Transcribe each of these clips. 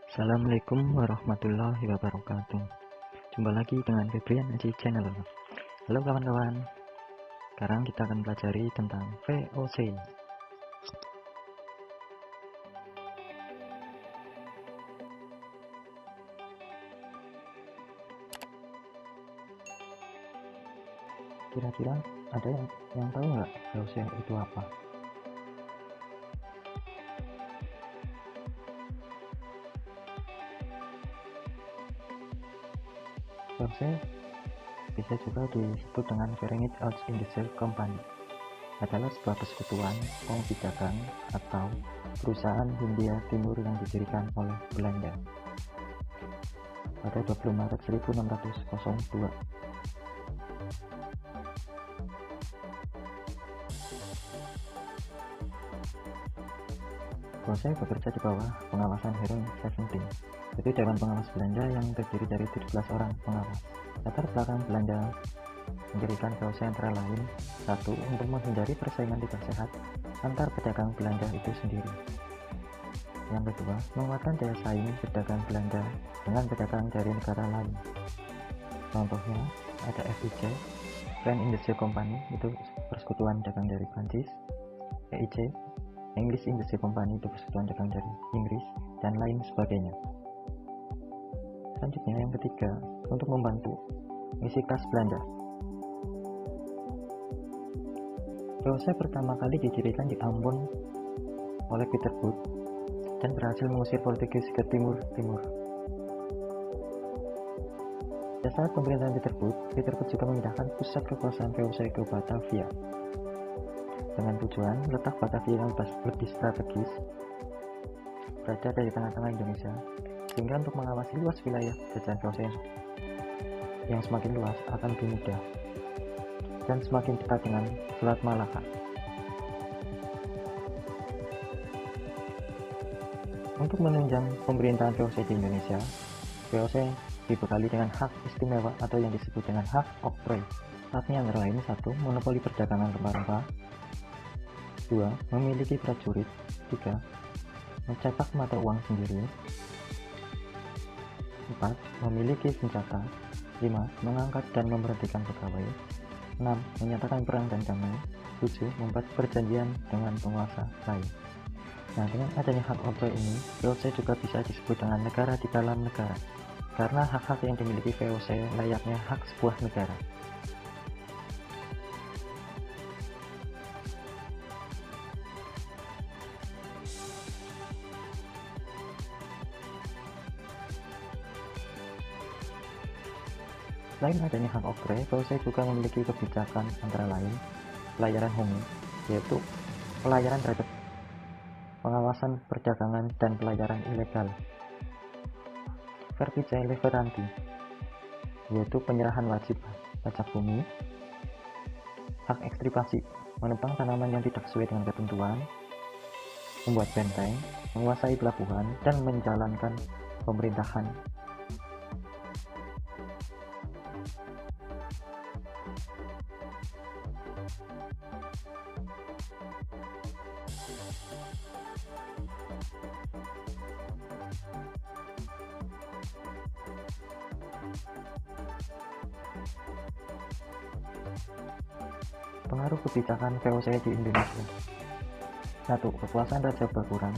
Assalamualaikum warahmatullahi wabarakatuh. Jumpa lagi dengan Febrian Aji Channel. Halo kawan-kawan. Sekarang kita akan pelajari tentang VOC. Kira-kira ada yang tahu nggak VOC itu apa? VOC bisa juga disebut dengan Verenigd Oost-Indische Compagnie, adalah sebuah persekutuan kongsi dagang atau perusahaan Hindia Timur yang didirikan oleh Belanda pada 20 Maret 1602. VOC bekerja di bawah pengawasan Heeren 17, yaitu Dewan Pengawas Belanda yang terdiri dari 17 orang pengawas. Latar belakang Belanda mendirikan VOC antara lain: 1. Untuk menghindari persaingan tidak sehat antar pedagang Belanda itu sendiri. Yang kedua, menguatkan daya saing pedagang Belanda dengan pedagang dari negara lain. Contohnya ada FIC, French Industry Company, itu persekutuan dagang dari Prancis; EIC, English Industry Company, itu persekutuan dagang dari Inggris, dan lain sebagainya. Selanjutnya yang ketiga, untuk membantu misi khas Belanda. VOC pertama kali didirikan di Ambon oleh Peter Booth dan berhasil mengusir Portugis ke timur. Pada saat pemerintahan Peter Booth juga memindahkan pusat kekuasaan VOC ke Batavia dengan tujuan letak Batavia yang lebih strategis berada di tengah-tengah Indonesia, sehingga untuk mengawasi luas wilayah jajahan VOC yang semakin luas akan lebih mudah dan semakin dekat dengan Selat Malaka. Untuk menunjang pemerintahan VOC di Indonesia, VOC dibekali dengan hak istimewa atau yang disebut dengan hak oktroy. Haknya antara lain: 1. Monopoli perdagangan rempah-rempah; 2. Memiliki prajurit; 3. Mencetak mata uang sendiri; 4. Memiliki senjata; 5. Mengangkat dan memberhentikan pegawai; 6. Menyatakan perang dan damai; 7. Membuat perjanjian dengan penguasa lain. Nah, dengan adanya hak oktroy ini, VOC juga bisa disebut dengan negara di dalam negara, karena hak-hak yang dimiliki VOC layaknya hak sebuah negara. Selain adanya hak oktroy, VOC juga memiliki kebijakan antara lain pelayaran HOMI, yaitu pelayaran terhadap pengawasan perdagangan dan pelayaran ilegal; Vertice Leveranti, yaitu penyerahan wajib pajak bumi; hak ekstirpasi, menebang tanaman yang tidak sesuai dengan ketentuan; membuat benteng, menguasai pelabuhan, dan menjalankan pemerintahan. Pengaruh kebijakan VOC di Indonesia. 1. Kekuasaan raja berkurang;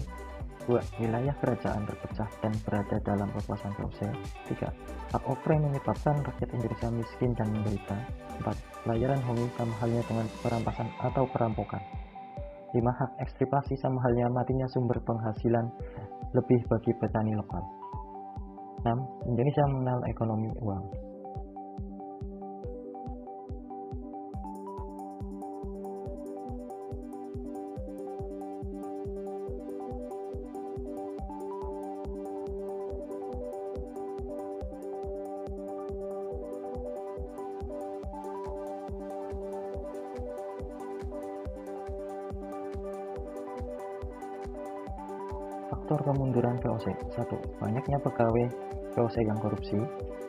2. Wilayah kerajaan terpecah dan berada dalam kekuasaan VOC; 3. Hak oktroy menyebabkan rakyat Indonesia miskin dan menderita; 4. Pelayaran HOMI sama halnya dengan perampasan atau perampokan; 5. Hak ekstirpasi sama halnya matinya sumber penghasilan lebih bagi petani lokal; 6. Indonesia mengenal ekonomi uang. Faktor kemunduran VOC. 1. Banyaknya pegawai VOC yang korupsi;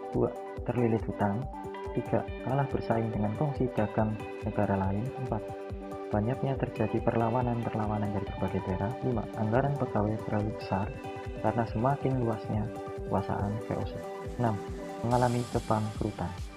2. Terlilit hutang; 3. Kalah bersaing dengan kongsi dagang negara lain; 4. Banyaknya terjadi perlawanan dari berbagai daerah; 5. Anggaran pegawai terlalu besar; karena semakin luasnya kekuasaan VOC. 6. Mengalami kebangkrutan.